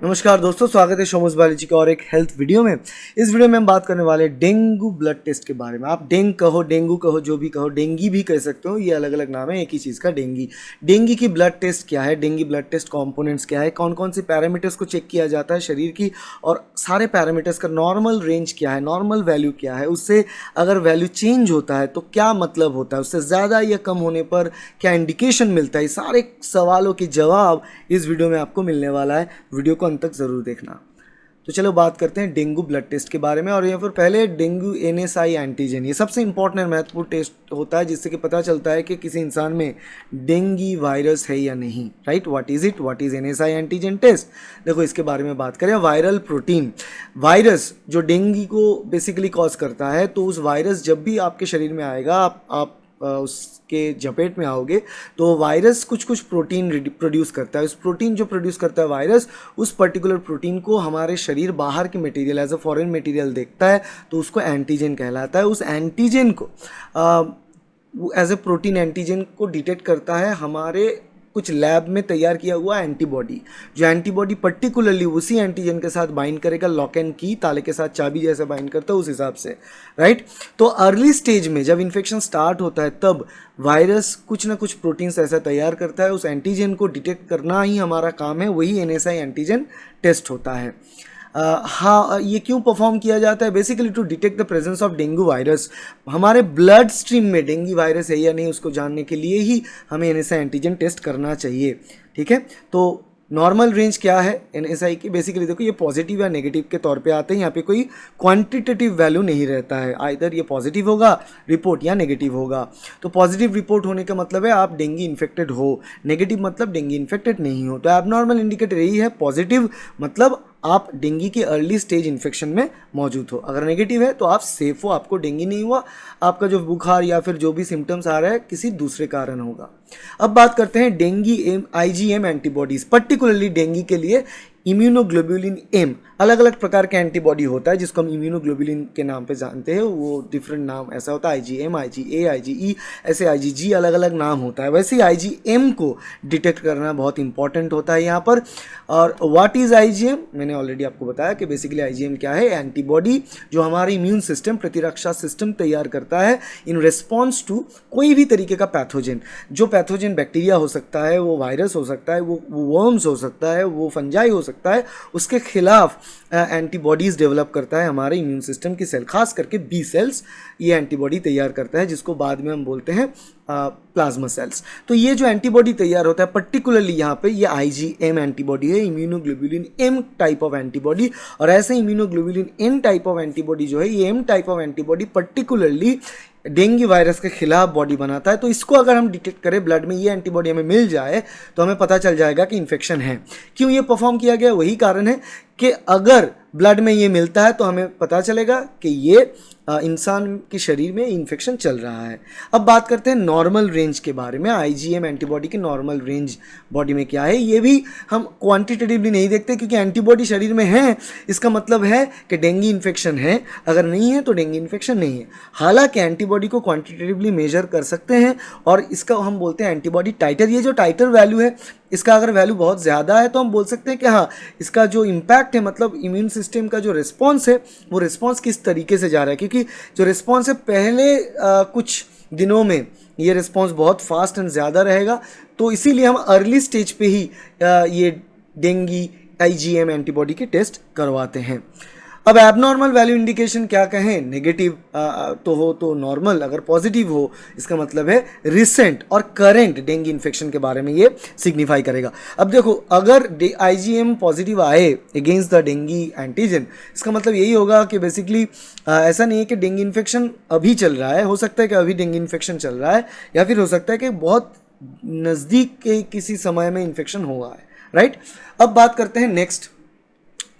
नमस्कार दोस्तों, स्वागत है शोमस बायोलॉजी के और एक हेल्थ वीडियो में। इस वीडियो में हम बात करने वाले डेंगू ब्लड टेस्ट के बारे में। आप डेंगू कहो, जो भी कहो, डेंगी भी कह सकते हो, ये अलग अलग नाम है एक ही चीज़ का, डेंगी। डेंगी की ब्लड टेस्ट क्या है, डेंगी ब्लड टेस्ट कंपोनेंट्स क्या है, कौन कौन से पैरामीटर्स को चेक किया जाता है शरीर की, और सारे पैरामीटर्स का नॉर्मल रेंज क्या है, नॉर्मल वैल्यू क्या है, उससे अगर वैल्यू चेंज होता है तो क्या मतलब होता है, उससे ज़्यादा या कम होने पर क्या इंडिकेशन मिलता है, सारे सवालों के जवाब इस वीडियो में आपको मिलने वाला है। वीडियो को अंत तक ज़रूर देखना। तो चलो बात करते हैं डेंगू ब्लड टेस्ट के बारे में। और यहाँ पर पहले डेंगू NSI एंटीजन, ये सबसे इंपॉर्टेंट महत्वपूर्ण टेस्ट होता है जिससे कि पता चलता है कि किसी इंसान में डेंगी वायरस है या नहीं। Right, what is it, what is NSI antigen test. देखो इसके बारे में बात करें। वायरल प्रोटीन, वायरस जो डेंगी को बेसिकली कॉज करता है, तो उस वायरस जब भी आपके शरीर में आएगा, आप उसके झपेट में आओगे, तो वायरस कुछ कुछ प्रोटीन प्रोड्यूस करता है। उस प्रोटीन जो प्रोड्यूस करता है वायरस, उस पर्टिकुलर प्रोटीन को हमारे शरीर बाहर के material as a foreign material देखता है, तो उसको एंटीजन कहलाता है। उस एंटीजन को एज ए प्रोटीन एंटीजन को डिटेक्ट करता है हमारे कुछ लैब में तैयार किया हुआ एंटीबॉडी, जो एंटीबॉडी पर्टिकुलरली उसी एंटीजन के साथ बाइंड करेगा, लॉक एंड की, ताले के साथ चाबी जैसे बाइंड करता है उस हिसाब से। राइट, तो अर्ली स्टेज में जब इन्फेक्शन स्टार्ट होता है, तब वायरस कुछ ना कुछ प्रोटीन्स ऐसा तैयार करता है, उस एंटीजन को डिटेक्ट करना ही हमारा काम है, वही NSI एंटीजन टेस्ट होता है। हाँ, ये क्यों परफॉर्म किया जाता है? Basically to detect the presence of dengue virus. हमारे ब्लड स्ट्रीम में डेंगू वायरस है या नहीं, उसको जानने के लिए ही हमें NSI एंटीजन टेस्ट करना चाहिए। ठीक है, तो नॉर्मल रेंज क्या है NSI की? बेसिकली देखो, ये पॉजिटिव या नेगेटिव के तौर पे आते हैं। यहाँ पे कोई क्वांटिटेटिव वैल्यू नहीं रहता है, आइदर ये पॉजिटिव होगा रिपोर्ट या नेगेटिव होगा। तो पॉजिटिव रिपोर्ट होने का मतलब है आप डेंगी इन्फेक्टेड हो, नेगेटिव मतलब डेंगी इन्फेक्टेड नहीं हो। तो एबनॉर्मल इंडिकेटर यही है, पॉजिटिव मतलब आप डेंगी के अर्ली स्टेज इन्फेक्शन में मौजूद हो, अगर नेगेटिव है तो आप सेफ हो, आपको डेंगी नहीं हुआ, आपका जो बुखार या फिर जो भी सिम्टम्स आ रहा है किसी दूसरे कारण होगा। अब बात करते हैं dinghy IgM antibodies, particularly dinghy के लिए इम्यूनोग्लोबुलिन M, अलग अलग प्रकार के एंटीबॉडी होता है जिसको हम इम्यूनोग्लोबुलिन के नाम पे जानते हैं। वो डिफरेंट नाम ऐसा होता है, IgM, IgA, IgE, ऐसे IgG अलग अलग नाम होता है। वैसे ही IgM को डिटेक्ट करना बहुत इंपॉर्टेंट होता है यहाँ पर। और व्हाट इज़ IgM, मैंने ऑलरेडी आपको बताया कि बेसिकली IgM क्या है, एंटीबॉडी जो हमारे इम्यून सिस्टम, प्रतिरक्षा सिस्टम तैयार करता है इन रिस्पॉन्स टू कोई भी तरीके का पैथोजन। जो पैथोजन बैक्टीरिया हो सकता है, वो वायरस हो सकता है, वो वर्म्स हो सकता है, वो फंजाई हो सकता है, उसके खिलाफ एंटीबॉडीज़ डेवलप करता है हमारे इम्यून सिस्टम की सेल, खास करके B सेल्स ये एंटीबॉडी तैयार करता है, जिसको बाद में हम बोलते हैं प्लाज्मा सेल्स। तो ये जो एंटीबॉडी तैयार होता है पर्टिकुलरली यहाँ पे, ये IgM एंटीबॉडी है, immunoglobulin M type of antibody. और ऐसे immunoglobulin N type of antibody जो है, ये M type of antibody particularly dengue virus के खिलाफ बॉडी बनाता है। तो इसको अगर हम डिटेक्ट करें, ब्लड में ये एंटीबॉडी हमें मिल जाए, तो हमें पता चल जाएगा कि इन्फेक्शन है। क्यों ये परफॉर्म किया गया? वही कारण है कि अगर ब्लड में ये मिलता है तो हमें पता चलेगा कि ये इंसान के शरीर में इन्फेक्शन चल रहा है। अब बात करते हैं नॉर्मल रेंज के बारे में। IgM एंटीबॉडी की नॉर्मल रेंज बॉडी में क्या है, ये भी हम क्वांटिटेटिवली नहीं देखते, क्योंकि एंटीबॉडी शरीर में है, इसका मतलब है कि डेंगी इन्फेक्शन है, अगर नहीं है तो डेंगी इन्फेक्शन नहीं है। हालांकि एंटीबॉडी को क्वांटिटेटिवली मेजर कर सकते हैं, और इसका हम बोलते हैं एंटीबॉडी टाइटर। ये जो टाइटर वैल्यू है, इसका अगर वैल्यू बहुत ज़्यादा है तो हम बोल सकते हैं कि हाँ, इसका जो इम्पैक्ट है, मतलब इम्यून सिस्टम का जो रिस्पॉन्स है, वो रिस्पॉन्स किस तरीके से जा रहा है। क्योंकि जो रिस्पॉन्स है, पहले कुछ दिनों में ये रिस्पॉन्स बहुत फास्ट एंड ज़्यादा रहेगा, तो इसीलिए हम अर्ली स्टेज पे ही ये डेंगी IgM एंटीबॉडी की टेस्ट करवाते हैं। अब एबनॉर्मल वैल्यू इंडिकेशन क्या कहें, नेगेटिव तो हो तो नॉर्मल, अगर पॉजिटिव हो इसका मतलब है रिसेंट और करेंट डेंगू इन्फेक्शन के बारे में ये सिग्निफाई करेगा। अब देखो, अगर IgM पॉजिटिव आए अगेंस्ट द डेंगू एंटीजन, इसका मतलब यही होगा कि बेसिकली ऐसा नहीं है कि डेंगू इन्फेक्शन अभी चल रहा है, हो सकता है कि अभी डेंगू इन्फेक्शन चल रहा है, या फिर हो सकता है कि बहुत नज़दीक के किसी समय में इन्फेक्शन हुआ है। राइट, अब बात करते हैं next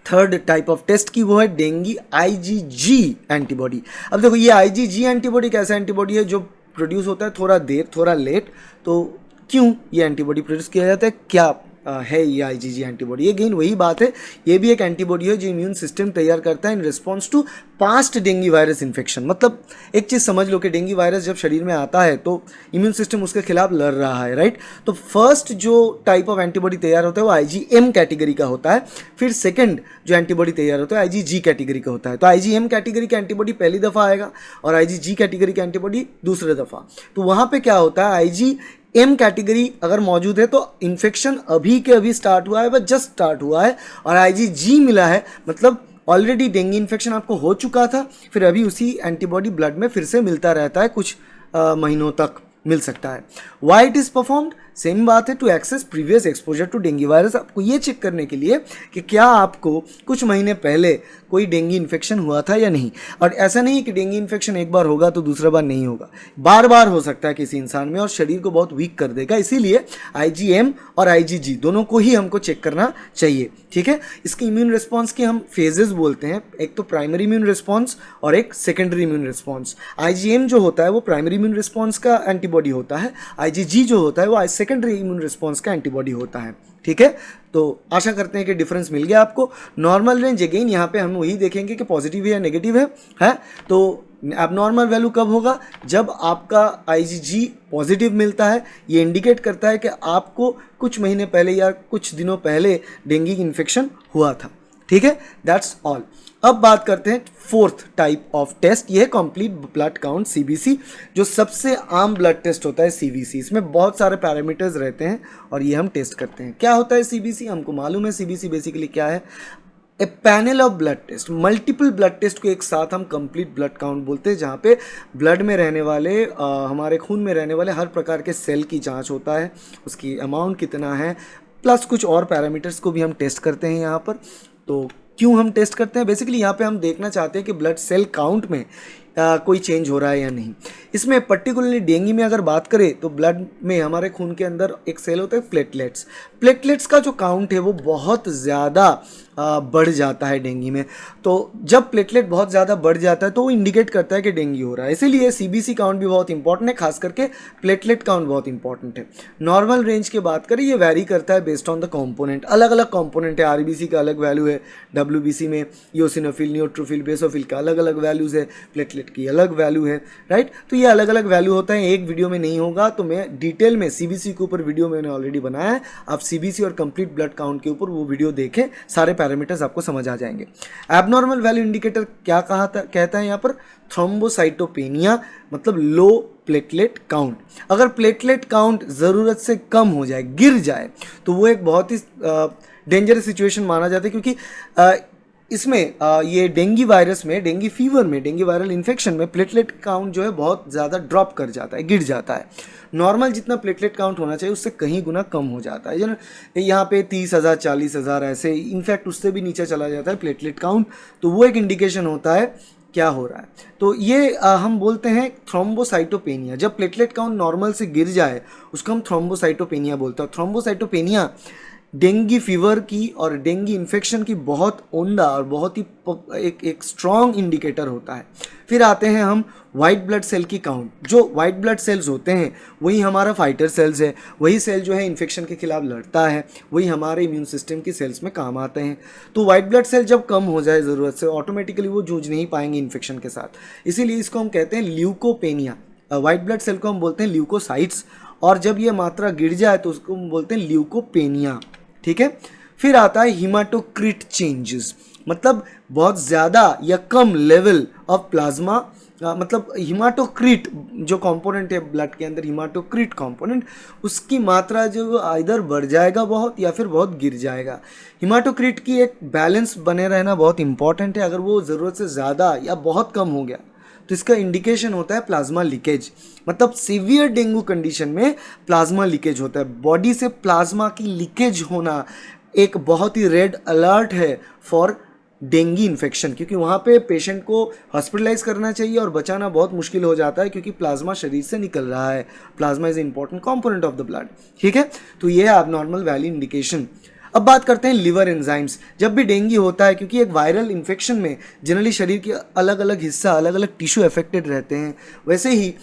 third type of test की, वो है डेंगी IgG एंटीबॉडी। अब देखो, ये IgG एंटीबॉडी कैसा एंटीबॉडी है, जो प्रोड्यूस होता है थोड़ा देर, थोड़ा लेट। तो क्यों ये एंटीबॉडी प्रोड्यूस किया जाता है, क्या है ये IgG एंटीबॉडी। अगेन वही बात है, ये भी एक एंटीबॉडी है जो इम्यून सिस्टम तैयार करता है in response to past dengue virus infection. मतलब एक चीज़ समझ लो कि डेंगू वायरस जब शरीर में आता है तो इम्यून सिस्टम उसके खिलाफ लड़ रहा है, राइट। तो फर्स्ट जो टाइप ऑफ एंटीबॉडी तैयार होता है वो IgM कैटेगरी का होता है, फिर सेकंड जो एंटीबॉडी तैयार होता है IgG कैटेगरी का होता है। तो IgM कैटेगरी का एंटीबॉडी पहली दफ़ा आएगा और IgG कैटेगरी का एंटीबॉडी दूसरे दफ़ा। तो वहाँ पे क्या होता है, IgM कैटेगरी अगर मौजूद है तो इन्फेक्शन अभी के अभी स्टार्ट हुआ है, बस जस्ट स्टार्ट हुआ है, और IgG मिला है मतलब ऑलरेडी डेंगू इन्फेक्शन आपको हो चुका था, फिर अभी उसी एंटीबॉडी ब्लड में फिर से मिलता रहता है, कुछ महीनों तक मिल सकता है। Why it is performed, same बात है, to access previous exposure to dengue virus. आपको ये चेक करने के लिए कि क्या आपको कुछ महीने पहले कोई डेंगू इन्फेक्शन हुआ था या नहीं। और ऐसा नहीं है कि डेंगू इन्फेक्शन एक बार होगा तो दूसरा बार नहीं होगा, बार बार हो सकता है किसी इंसान में और शरीर को बहुत वीक कर देगा। इसीलिए IgM और IgG दोनों को ही हमको चेक करना चाहिए, ठीक है। इसकी इम्यून रिस्पॉन्स की हम फेजेस बोलते हैं, एक तो प्राइमरी इम्यून रिस्पॉन्स और एक सेकेंडरी इम्यून रिस्पॉन्स। IgM जो होता है वो प्राइमरी इम्यून रिस्पॉन्स का एंटीबॉडी होता है, IgG जो होता है वो सेकेंडरी इम्यून रिस्पॉन्स का एंटीबॉडी होता है, ठीक है। तो आशा करते हैं कि डिफरेंस मिल गया आपको। नॉर्मल रेंज अगेन यहाँ पे हम वही देखेंगे कि पॉजिटिव है या नेगेटिव है। तो एबनॉर्मल वैल्यू कब होगा, जब आपका IgG पॉजिटिव मिलता है। ये इंडिकेट करता है कि आपको कुछ महीने पहले या कुछ दिनों पहले डेंगू इन्फेक्शन हुआ था, ठीक है। That's all. अब बात करते हैं फोर्थ टाइप ऑफ टेस्ट, ये है कंप्लीट ब्लड काउंट CBC, जो सबसे आम ब्लड टेस्ट होता है CBC। इसमें बहुत सारे पैरामीटर्स रहते हैं और ये हम टेस्ट करते हैं। क्या होता है CBC, हमको मालूम है CBC बेसिकली क्या है। A panel of blood test, multiple blood test को एक साथ हम कंप्लीट ब्लड काउंट बोलते हैं, जहाँ पे ब्लड में रहने वाले हमारे खून में रहने वाले हर प्रकार के सेल की जांच होता है, उसकी अमाउंट कितना है, प्लस कुछ और पैरामीटर्स को भी हम टेस्ट करते हैं यहाँ पर। तो क्यों हम टेस्ट करते हैं, बेसिकली यहाँ पे हम देखना चाहते हैं कि ब्लड सेल काउंट में कोई चेंज हो रहा है या नहीं। इसमें पर्टिकुलरली डेंगू में अगर बात करें तो ब्लड में हमारे खून के अंदर एक सेल होता है प्लेटलेट्स। प्लेटलेट्स का जो काउंट है वो बहुत ज़्यादा बढ़ जाता है डेंगू में। तो जब प्लेटलेट बहुत ज़्यादा बढ़ जाता है तो वो इंडिकेट करता है कि डेंगू हो रहा है। इसीलिए CBC काउंट भी बहुत इंपॉर्टेंट है, खास करके प्लेटलेट काउंट बहुत इंपॉर्टेंट है। नॉर्मल रेंज की बात करें, ये वैरी करता है बेस्ड ऑन द कॉम्पोनेंट, अलग अलग कॉम्पोनेंट है। RBC का अलग वैल्यू है, WBC में ईओसिनोफिल, न्यूट्रोफिल, बेसोफिल का अलग अलग वैल्यूज़ है, प्लेटलेट की अलग वैल्यू है, राइट। तो ये अलग अलग वैल्यू होता है, एक वीडियो में नहीं होगा। तो मैं डिटेल में CBC के ऊपर वीडियो मैंने ऑलरेडी बनाया है, आप CBC और कंप्लीट ब्लड काउंट के ऊपर वो वीडियो देखें, सारे पैरामीटर्स आपको समझ आ जाएंगे। एबनॉर्मल वैल्यू इंडिकेटर क्या कहता है यहाँ पर, थ्रोम्बोसाइटोपेनिया, मतलब लो प्लेटलेट काउंट। अगर प्लेटलेट काउंट ज़रूरत से कम हो जाए, गिर जाए, तो वो एक बहुत ही डेंजरस सिचुएशन माना जाता है, क्योंकि इसमें ये डेंगू वायरस में, डेंगू फीवर में, डेंगू वायरल इन्फेक्शन में प्लेटलेट काउंट जो है बहुत ज़्यादा ड्रॉप कर जाता है, गिर जाता है। नॉर्मल जितना प्लेटलेट काउंट होना चाहिए उससे कहीं गुना कम हो जाता है। यहाँ पे 30,000 40,000 ऐसे, इनफैक्ट उससे भी नीचे चला जाता है प्लेटलेट काउंट। तो वो एक इंडिकेशन होता है क्या हो रहा है। तो ये हम बोलते हैं थ्रोम्बोसाइटोपेनिया। जब प्लेटलेट काउंट नॉर्मल से गिर जाए उसको हम थ्रोम्बोसाइटोपेनिया बोलते हैं। थ्रोम्बोसाइटोपेनिया डेंगू फीवर की और डेंगू इन्फेक्शन की बहुत उम्दा और बहुत ही एक स्ट्रॉन्ग इंडिकेटर होता है। फिर आते हैं हम वाइट ब्लड सेल की काउंट। जो वाइट ब्लड सेल्स होते हैं वही हमारा फाइटर सेल्स है, वही सेल जो है इन्फेक्शन के खिलाफ लड़ता है, वही हमारे इम्यून सिस्टम की सेल्स में काम आते हैं। तो वाइट ब्लड सेल जब कम हो जाए ज़रूरत से, ऑटोमेटिकली वो जूझ नहीं पाएंगे इन्फेक्शन के साथ, इसीलिए इसको हम कहते हैं ल्यूकोपेनिया। वाइट ब्लड सेल को हम बोलते हैं ल्यूकोसाइट्स, और जब ये मात्रा गिर जाए तो उसको हम बोलते हैं ल्यूकोपेनिया, ठीक है। फिर आता है हीमाटोक्रिट चेंजेस, मतलब बहुत ज़्यादा या कम लेवल ऑफ प्लाज्मा, मतलब हीमाटोक्रिट जो कंपोनेंट है ब्लड के अंदर, हीमाटोक्रिट कंपोनेंट, उसकी मात्रा जो इधर बढ़ जाएगा बहुत या फिर बहुत गिर जाएगा। हीमाटोक्रिट की एक बैलेंस बने रहना बहुत इंपॉर्टेंट है। अगर वो ज़रूरत से ज़्यादा या बहुत कम हो गया तो इसका इंडिकेशन होता है प्लाज्मा लीकेज। मतलब सीवियर डेंगू कंडीशन में प्लाज्मा लीकेज होता है। बॉडी से प्लाज्मा की लीकेज होना एक बहुत ही रेड अलर्ट है फॉर डेंगू इन्फेक्शन, क्योंकि वहाँ पे पेशेंट को हॉस्पिटलाइज करना चाहिए और बचाना बहुत मुश्किल हो जाता है, क्योंकि प्लाज्मा शरीर से निकल रहा है। Plasma is important component of the blood, ठीक है। तो ये है एबनॉर्मल वैल्यू इंडिकेशन। अब बात करते हैं लिवर एंजाइम्स। जब भी डेंगू होता है, क्योंकि एक वायरल इन्फेक्शन में जनरली शरीर के अलग अलग हिस्सा, अलग अलग टिश्यू अफेक्टेड रहते हैं, वैसे ही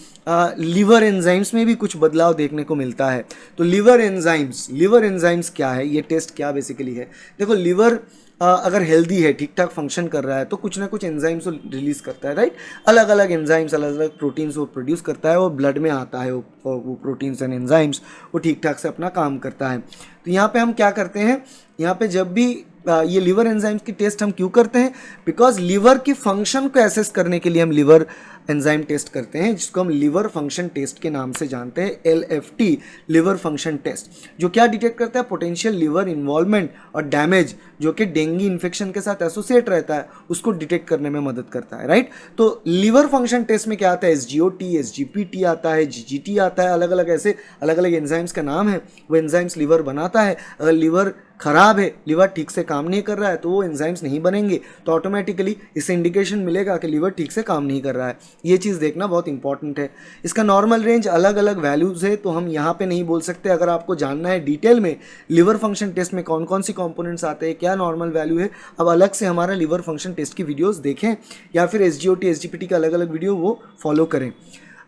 लिवर एंजाइम्स में भी कुछ बदलाव देखने को मिलता है। तो लिवर एंजाइम्स क्या है, ये टेस्ट क्या बेसिकली है? देखो, लिवर अगर हेल्दी है, ठीक ठाक फंक्शन कर रहा है, तो कुछ ना कुछ एंजाइम्स वो रिलीज़ करता है, राइट। अलग अलग एंजाइम्स, अलग अलग प्रोटीन्स वो प्रोड्यूस करता है, वो ब्लड में आता है, वो प्रोटीन्स एंड एंजाइम्स वो ठीक ठाक से अपना काम करता है। तो यहाँ पे हम क्या करते हैं, यहाँ पे जब भी ये लिवर एंजाइम्स की टेस्ट हम क्यों करते हैं? बिकॉज लिवर की फंक्शन को एसेस करने के लिए हम लिवर एंजाइम टेस्ट करते हैं, जिसको हम लिवर फंक्शन टेस्ट के नाम से जानते हैं, LFT, लिवर फंक्शन टेस्ट, जो क्या डिटेक्ट करता है? पोटेंशियल लिवर इन्वॉल्वमेंट और डैमेज जो कि डेंगू इन्फेक्शन के साथ एसोसिएट रहता है, उसको डिटेक्ट करने में मदद करता है, राइट। तो लिवर फंक्शन टेस्ट में क्या आता है? SGOT, SGPT आता है, GGT आता है, अलग अलग ऐसे अलग अलग एंजाइम्स का नाम है। वो एंजाइम्स लिवर बनाता है। अगर लिवर खराब है, लिवर ठीक से काम नहीं कर रहा है, तो वो एंजाइम्स नहीं बनेंगे, तो ऑटोमेटिकली इससे इंडिकेशन मिलेगा कि लिवर ठीक से काम नहीं कर रहा है। ये चीज़ देखना बहुत इंपॉर्टेंट है। इसका नॉर्मल रेंज अलग अलग वैल्यूज़ है, तो हम यहाँ पे नहीं बोल सकते। अगर आपको जानना है डिटेल में लिवर फंक्शन टेस्ट में कौन कौन सी कंपोनेंट्स आते हैं, क्या नॉर्मल वैल्यू है, अब अलग से हमारा लिवर फंक्शन टेस्ट की वीडियोज़ देखें, या फिर SGOT, SGPT का अलग अलग वीडियो वो फॉलो करें।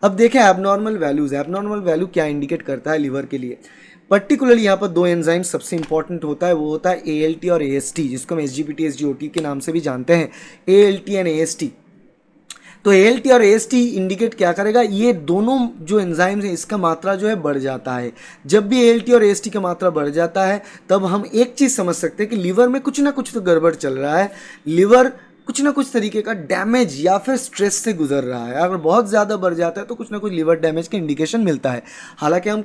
अब देखें एबनॉर्मल वैल्यूज़। एबनॉर्मल वैल्यू क्या इंडिकेट करता है लिवर के लिए? पर्टिकुलरली यहाँ पर दो एंजाइम सबसे इंपॉर्टेंट होता है, वो होता है ALT और AST, जिसको हम SGPT, SGOT के नाम से भी जानते हैं, ALT एंड AST। तो ALT और AST इंडिकेट क्या करेगा? ये दोनों जो एंजाइम्स हैं, इसका मात्रा जो है बढ़ जाता है। जब भी ALT और AST का मात्रा बढ़ जाता है, तब हम एक चीज़ समझ सकते हैं कि लीवर में कुछ ना कुछ तो गड़बड़ चल रहा है, लीवर कुछ ना कुछ तरीके का डैमेज या फिर स्ट्रेस से गुजर रहा है। अगर बहुत ज़्यादा बढ़ जाता है तो कुछ ना कुछ लीवर डैमेज का इंडिकेशन मिलता है। हालांकि हम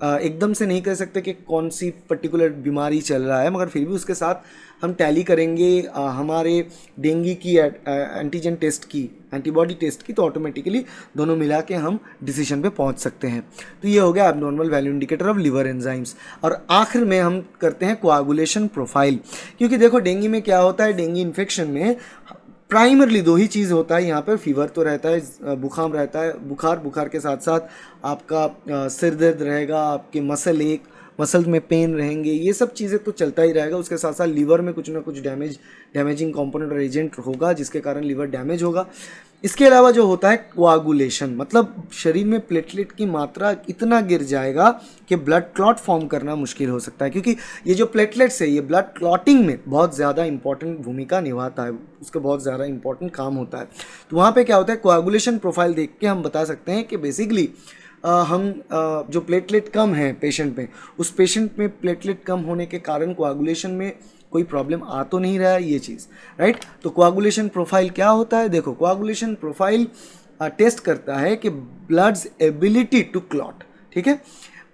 एकदम से नहीं कह सकते कि कौन सी पर्टिकुलर बीमारी चल रहा है, मगर फिर भी उसके साथ हम टैली करेंगे हमारे डेंगू की एंटीजन टेस्ट की, एंटीबॉडी टेस्ट की, तो ऑटोमेटिकली दोनों मिला के हम डिसीजन पे पहुंच सकते हैं। तो ये हो गया abnormal value indicator of liver enzymes. और आखिर में हम करते हैं कोआगुलेशन प्रोफाइल, क्योंकि देखो डेंगू में क्या होता है, डेंगू इन्फेक्शन में प्राइमरली दो ही चीज़ होता है यहाँ पर। फीवर तो रहता है, बुखार रहता है, बुखार के साथ साथ आपका सिर दर्द रहेगा, आपके मसल में पेन रहेंगे, ये सब चीज़ें तो चलता ही रहेगा। उसके साथ साथ लीवर में कुछ ना कुछ डैमेजिंग कंपोनेंट और एजेंट होगा, जिसके कारण लीवर डैमेज होगा। इसके अलावा जो होता है कोआगुलेशन, मतलब शरीर में प्लेटलेट की मात्रा इतना गिर जाएगा कि ब्लड क्लॉट फॉर्म करना मुश्किल हो सकता है, क्योंकि ये जो प्लेटलेट्स है ये ब्लड क्लॉटिंग में बहुत ज़्यादा इंपॉर्टेंट भूमिका निभाता है, उसका बहुत ज़्यादा इंपॉर्टेंट काम होता है। तो वहाँ पे क्या होता है, कोआगुलेशन प्रोफाइल देख के हम बता सकते हैं कि बेसिकली हम जो प्लेटलेट कम है पेशेंट में, उस पेशेंट में प्लेटलेट कम होने के कारण कोआगुलेशन में कोई प्रॉब्लम आ तो नहीं रहा है, ये चीज़, राइट। तो कोआगुलेशन प्रोफाइल क्या होता है? देखो, कोआगुलेशन प्रोफाइल टेस्ट करता है कि ब्लड्स एबिलिटी टू क्लॉट, ठीक है,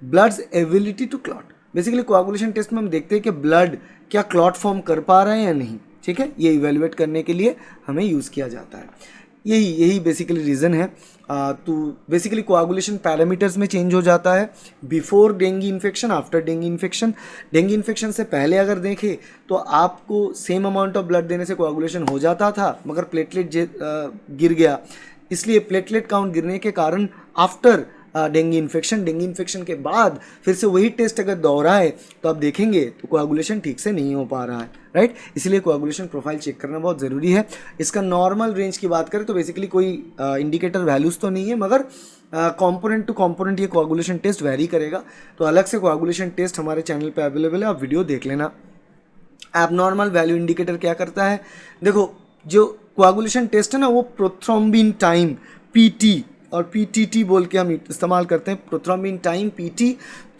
blood's ability to clot. Basically coagulation test में हम देखते हैं कि ब्लड क्या क्लॉट फॉर्म कर पा रहे हैं या नहीं, ठीक है, ये इवेलुएट करने के लिए हमें यूज़ किया जाता है। यही बेसिकली रीज़न है। तो बेसिकली कोआगुलेशन पैरामीटर्स में चेंज हो जाता है before dengue infection, after dengue infection. Dengue infection से पहले अगर देखें तो आपको सेम अमाउंट ऑफ ब्लड देने से कोआगुलेशन हो जाता था, मगर प्लेटलेट गिर गया, इसलिए प्लेटलेट काउंट गिरने के कारण आफ्टर डेंगू इन्फेक्शन के बाद फिर से वही टेस्ट अगर दोहराए तो आप देखेंगे तो कोआगुलेशन ठीक से नहीं हो पा रहा है, राइट। इसलिए कोआगुलेशन प्रोफाइल चेक करना बहुत ज़रूरी है। इसका नॉर्मल रेंज की बात करें तो बेसिकली कोई इंडिकेटर वैल्यूज़ तो नहीं है, मगर कंपोनेंट टू कंपोनेंट ये कोआगुलेशन टेस्ट वेरी करेगा। तो अलग से कोआगुलेशन टेस्ट हमारे चैनल पे अवेलेबल है, आप वीडियो देख लेना। एबनॉर्मल वैल्यू इंडिकेटर क्या करता है? देखो, जो कोआगुलेशन टेस्ट है ना, वो प्रोथ्रोम्बिन टाइम PT और PTT बोल के हम इस्तेमाल करते हैं, प्रोथ्रोम्बिन टाइम PT।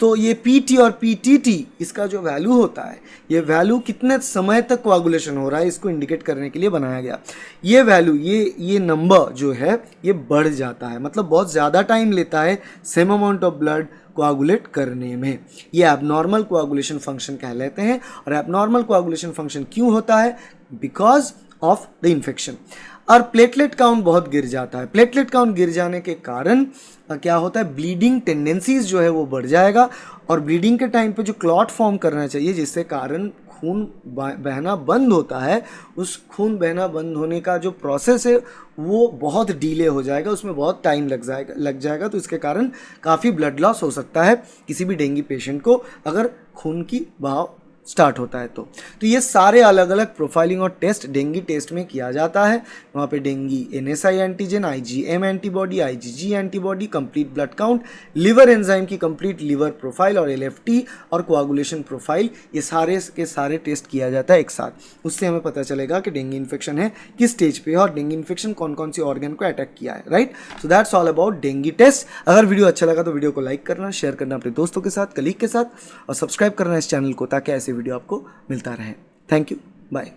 तो ये PT और PTT इसका जो वैल्यू होता है, ये वैल्यू कितने समय तक कोआगुलेशन हो रहा है इसको इंडिकेट करने के लिए बनाया गया। ये वैल्यू, ये नंबर जो है ये बढ़ जाता है, मतलब बहुत ज़्यादा टाइम लेता है सेम अमाउंट ऑफ ब्लड कोआगुलेट करने में, ये एबनॉर्मल कोआगुलेशन फंक्शन कहलाते हैं। और एबनॉर्मल कोआगुलेशन फंक्शन क्यों होता है? Because of the infection. और प्लेटलेट काउंट बहुत गिर जाता है। प्लेटलेट काउंट गिर जाने के कारण क्या होता है, ब्लीडिंग टेंडेंसीज जो है वो बढ़ जाएगा, और ब्लीडिंग के टाइम पे जो क्लॉट फॉर्म करना चाहिए जिससे कारण खून बहना बंद होता है, उस खून बहना बंद होने का जो प्रोसेस है वो बहुत डिले हो जाएगा, उसमें बहुत टाइम लग जाएगा। तो इसके कारण काफ़ी ब्लड लॉस हो सकता है किसी भी डेंगू पेशेंट को, अगर खून की बहाव स्टार्ट होता है। तो ये सारे अलग अलग प्रोफाइलिंग और टेस्ट डेंगी टेस्ट में किया जाता है। वहाँ पे dinghy NSI antigen, IgM antibody, IgG antibody, complete blood count, liver enzyme की कंप्लीट लिवर प्रोफाइल और LFT और कोआगुलेशन प्रोफाइल, ये सारे के सारे टेस्ट किया जाता है एक साथ। उससे हमें पता चलेगा कि डेंगी इन्फेक्शन है किस स्टेज पे है और डेंगी इन्फेक्शन कौन कौन सी ऑर्गन को अटैक किया है, right. So that's all about dengue test. अगर वीडियो अच्छा लगा तो वीडियो को लाइक करना, शेयर करना अपने दोस्तों के साथ, कलीग के साथ, और सब्सक्राइब करना इस चैनल को ताकि ऐसे वीडियो आपको मिलता रहे। Thank you, bye.